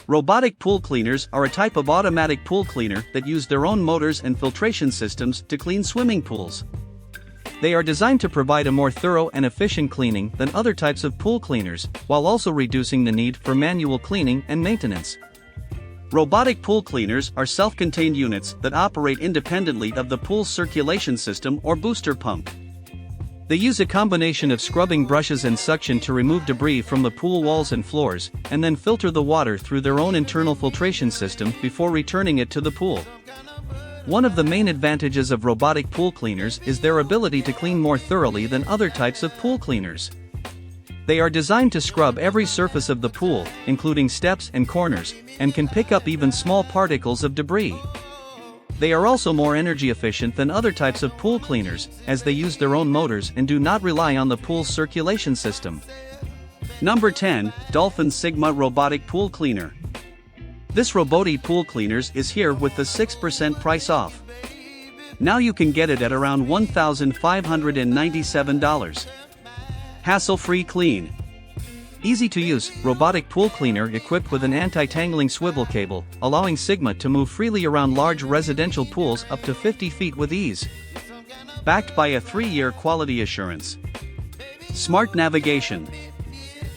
Robotic pool cleaners are a type of automatic pool cleaner that use their own motors and filtration systems to clean swimming pools. They are designed to provide a more thorough and efficient cleaning than other types of pool cleaners, while also reducing the need for manual cleaning and maintenance. Robotic pool cleaners are self-contained units that operate independently of the pool's circulation system or booster pump. They use a combination of scrubbing brushes and suction to remove debris from the pool walls and floors, and then filter the water through their own internal filtration system before returning it to the pool. One of the main advantages of robotic pool cleaners is their ability to clean more thoroughly than other types of pool cleaners. They are designed to scrub every surface of the pool, including steps and corners, and can pick up even small particles of debris. They are also more energy efficient than other types of pool cleaners, as they use their own motors and do not rely on the pool's circulation system. Number 10. Dolphin Sigma Robotic Pool Cleaner. This Robotic pool cleaners is here with the 6% price off. Now you can get it at around $1,597. Hassle-free clean. Easy to use, robotic pool cleaner equipped with an anti-tangling swivel cable, allowing Sigma to move freely around large residential pools up to 50 feet with ease. Backed by a 3-year quality assurance. Smart navigation.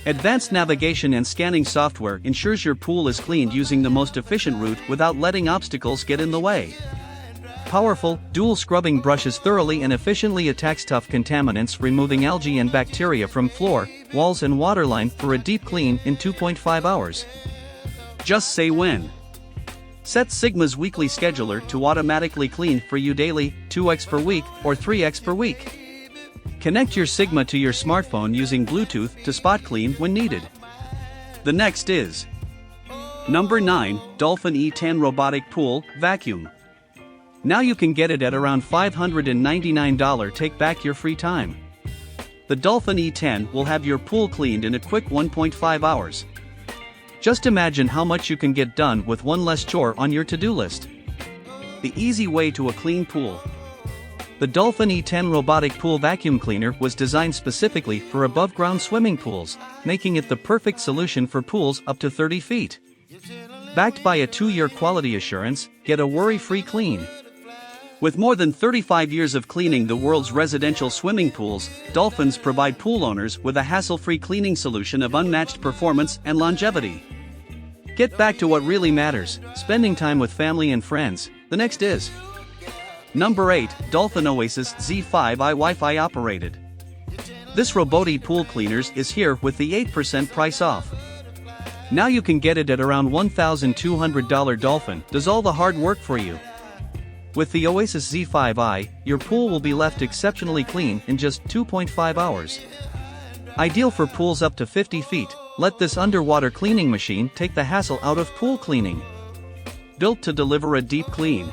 Advanced navigation and scanning software ensures your pool is cleaned using the most efficient route without letting obstacles get in the way. Powerful, dual scrubbing brushes thoroughly and efficiently attacks tough contaminants, removing algae and bacteria from floor, walls and waterline for a deep clean in 2.5 hours. Just say when. Set Sigma's weekly scheduler to automatically clean for you daily, 2x per week, or 3x per week. Connect your Sigma to your smartphone using Bluetooth to spot clean when needed. The next is Number 9. Dolphin E10 Robotic Pool Vacuum. Now you can get it at around $599. Take back your free time. The Dolphin E10 will have your pool cleaned in a quick 1.5 hours. Just imagine how much you can get done with one less chore on your to-do list. The easy way to a clean pool. The Dolphin E10 Robotic Pool Vacuum Cleaner was designed specifically for above-ground swimming pools, making it the perfect solution for pools up to 30 feet. Backed by a 2-year quality assurance, get a worry-free clean. With more than 35 years of cleaning the world's residential swimming pools, Dolphins provide pool owners with a hassle-free cleaning solution of unmatched performance and longevity. Get back to what really matters, spending time with family and friends. The next is Number 8. Dolphin Oasis Z5i Wi-Fi Operated. This Robotic pool cleaners is here with the 8% price off. Now you can get it at around $1,200. Dolphin does all the hard work for you. With the Oasis Z5i, your pool will be left exceptionally clean in just 2.5 hours. Ideal for pools up to 50 feet, let this underwater cleaning machine take the hassle out of pool cleaning. Built to deliver a deep clean.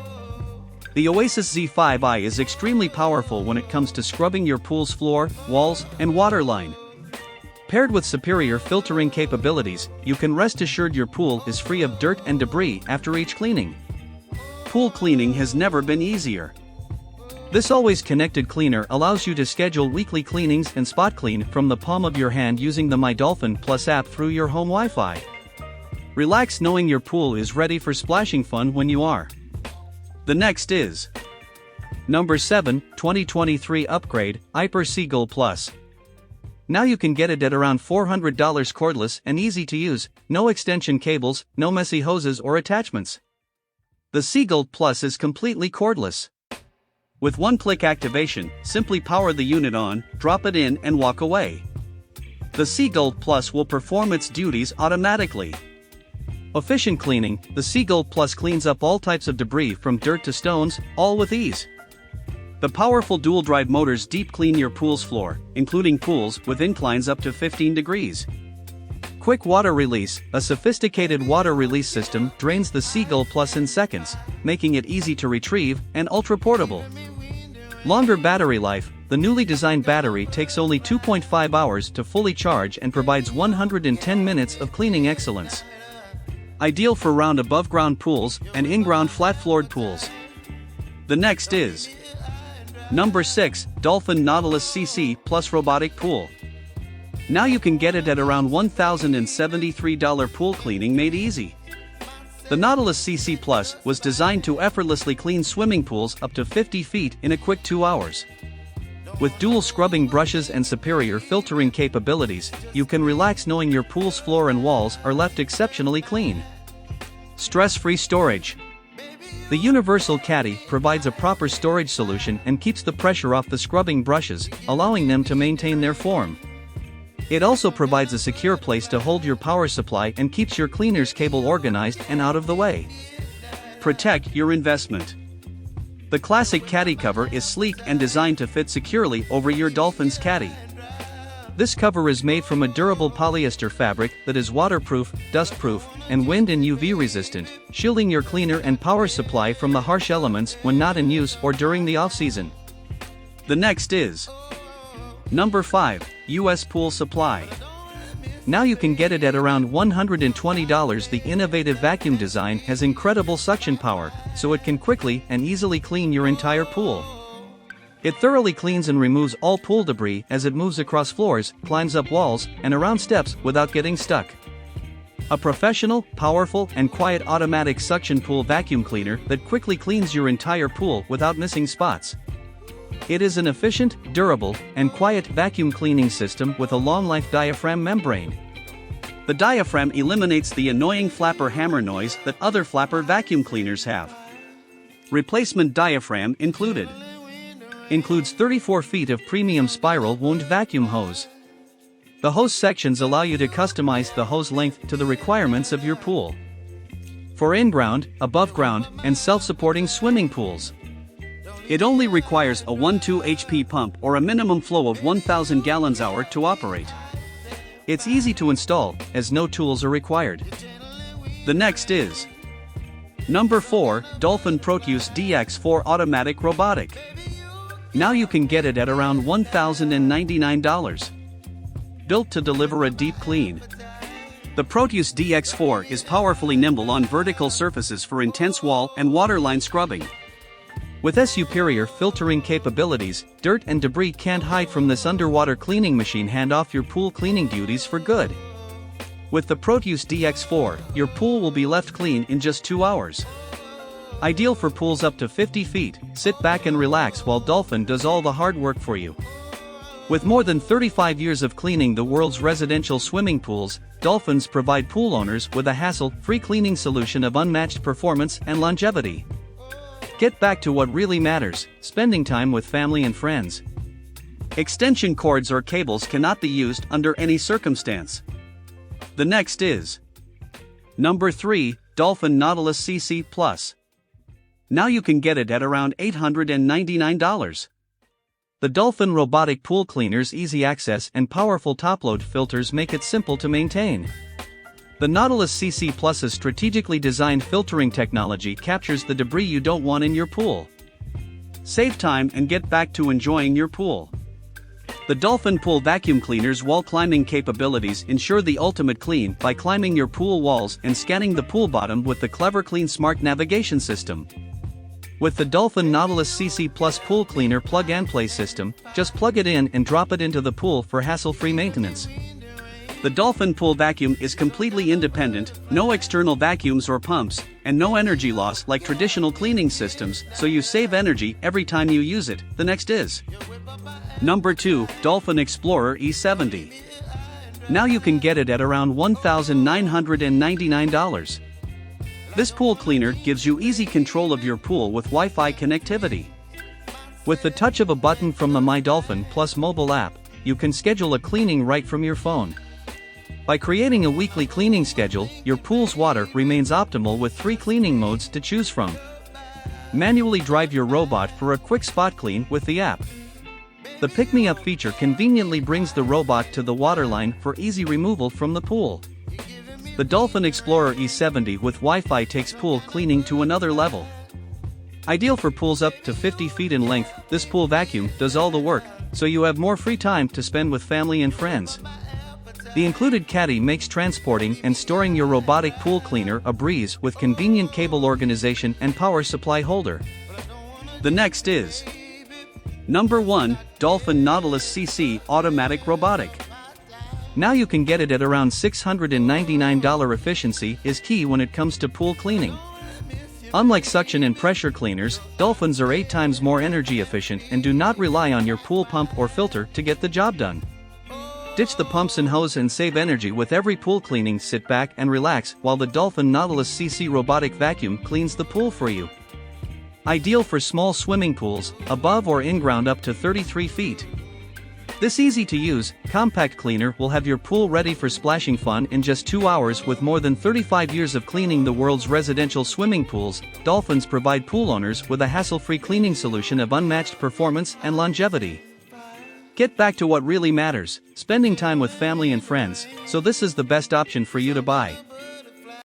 The Oasis Z5i is extremely powerful when it comes to scrubbing your pool's floor, walls, and waterline. Paired with superior filtering capabilities, you can rest assured your pool is free of dirt and debris after each cleaning. Pool cleaning has never been easier. This always connected cleaner allows you to schedule weekly cleanings and spot clean from the palm of your hand using the My Dolphin Plus app through your home Wi-Fi. Relax knowing your pool is ready for splashing fun when you are. The next is Number 7. 2023 Upgrade Hyper Seagull Plus. Now you can get it at around $400. Cordless and easy to use, no extension cables, no messy hoses or attachments. The Seagull Plus is completely cordless. With one-click activation, simply power the unit on, drop it in and walk away. The Seagull Plus will perform its duties automatically. Efficient cleaning, the Seagull Plus cleans up all types of debris from dirt to stones, all with ease. The powerful dual-drive motors deep clean your pool's floor, including pools with inclines up to 15 degrees. Quick water release, a sophisticated water release system drains the Seagull Plus in seconds, making it easy to retrieve and ultra-portable. Longer battery life, the newly designed battery takes only 2.5 hours to fully charge and provides 110 minutes of cleaning excellence. Ideal for round above-ground pools and in-ground flat-floored pools. The next is Number 6. Dolphin Nautilus CC Plus Robotic Pool. Now you can get it at around $1,073. Pool cleaning made easy. The Nautilus CC Plus was designed to effortlessly clean swimming pools up to 50 feet in a quick 2 hours. With dual scrubbing brushes and superior filtering capabilities, you can relax knowing your pool's floor and walls are left exceptionally clean. Stress-free storage. The Universal Caddy provides a proper storage solution and keeps the pressure off the scrubbing brushes, allowing them to maintain their form. It also provides a secure place to hold your power supply and keeps your cleaner's cable organized and out of the way. Protect your investment. The classic caddy cover is sleek and designed to fit securely over your Dolphin's caddy. This cover is made from a durable polyester fabric that is waterproof, dustproof, and wind and UV resistant, shielding your cleaner and power supply from the harsh elements when not in use or during the off-season. The next is Number 5, US Pool Supply. Now you can get it at around $120. The innovative vacuum design has incredible suction power, so it can quickly and easily clean your entire pool. It thoroughly cleans and removes all pool debris as it moves across floors, climbs up walls, and around steps without getting stuck. A professional, powerful, and quiet automatic suction pool vacuum cleaner that quickly cleans your entire pool without missing spots. It is an efficient, durable, and quiet vacuum cleaning system with a long-life diaphragm membrane. The diaphragm eliminates the annoying flapper hammer noise that other flapper vacuum cleaners have. Replacement diaphragm included. Includes 34 feet of premium spiral wound vacuum hose. The hose sections allow you to customize the hose length to the requirements of your pool. For in-ground, above-ground, and self-supporting swimming pools. It only requires a 1.2 HP pump or a minimum flow of 1,000 gallons/hour to operate. It's easy to install, as no tools are required. The next is Number 4, Dolphin Proteus DX4 Automatic Robotic. Now you can get it at around $1,099. Built to deliver a deep clean. The Proteus DX4 is powerfully nimble on vertical surfaces for intense wall and waterline scrubbing. With its superior filtering capabilities, dirt and debris can't hide from this underwater cleaning machine. Hand off your pool cleaning duties for good. With the Proteus DX4, your pool will be left clean in just 2 hours. Ideal for pools up to 50 feet, sit back and relax while Dolphin does all the hard work for you. With more than 35 years of cleaning the world's residential swimming pools, Dolphins provide pool owners with a hassle-free cleaning solution of unmatched performance and longevity. Get back to what really matters, spending time with family and friends. Extension cords or cables cannot be used under any circumstance. The next is Number 3, Dolphin Nautilus CC Plus. Now you can get it at around $899. The Dolphin Robotic Pool Cleaner's easy access and powerful top-load filters make it simple to maintain. The Nautilus CC Plus's strategically designed filtering technology captures the debris you don't want in your pool. Save time and get back to enjoying your pool. The Dolphin Pool Vacuum Cleaner's wall climbing capabilities ensure the ultimate clean by climbing your pool walls and scanning the pool bottom with the clever Clean Smart navigation system. With the Dolphin Nautilus CC Plus Pool Cleaner plug-and-play system, just plug it in and drop it into the pool for hassle-free maintenance. The Dolphin Pool Vacuum is completely independent, no external vacuums or pumps, and no energy loss like traditional cleaning systems, so you save energy every time you use it. The next is Number 2, Dolphin Explorer E70. Now you can get it at around $1,999. This pool cleaner gives you easy control of your pool with Wi-Fi connectivity. With the touch of a button from the My Dolphin Plus mobile app, you can schedule a cleaning right from your phone. By creating a weekly cleaning schedule, your pool's water remains optimal with 3 cleaning modes to choose from. Manually drive your robot for a quick spot clean with the app. The Pick Me Up feature conveniently brings the robot to the waterline for easy removal from the pool. The Dolphin Explorer E70 with Wi-Fi takes pool cleaning to another level. Ideal for pools up to 50 feet in length, this pool vacuum does all the work, so you have more free time to spend with family and friends. The included caddy makes transporting and storing your robotic pool cleaner a breeze with convenient cable organization and power supply holder. The next is Number 1, Dolphin Nautilus CC Automatic Robotic. Now you can get it at around $699. Efficiency is key when it comes to pool cleaning. Unlike suction and pressure cleaners, dolphins are 8 times more energy efficient and do not rely on your pool pump or filter to get the job done. Ditch the pumps and hose and save energy with every pool cleaning. Sit back and relax while the Dolphin Nautilus CC robotic vacuum cleans the pool for you. Ideal for small swimming pools, above or in-ground up to 33 feet. This easy-to-use, compact cleaner will have your pool ready for splashing fun in just 2 hours. With more than 35 years of cleaning the world's residential swimming pools, Dolphins provide pool owners with a hassle-free cleaning solution of unmatched performance and longevity. Get back to what really matters, spending time with family and friends, so this is the best option for you to buy.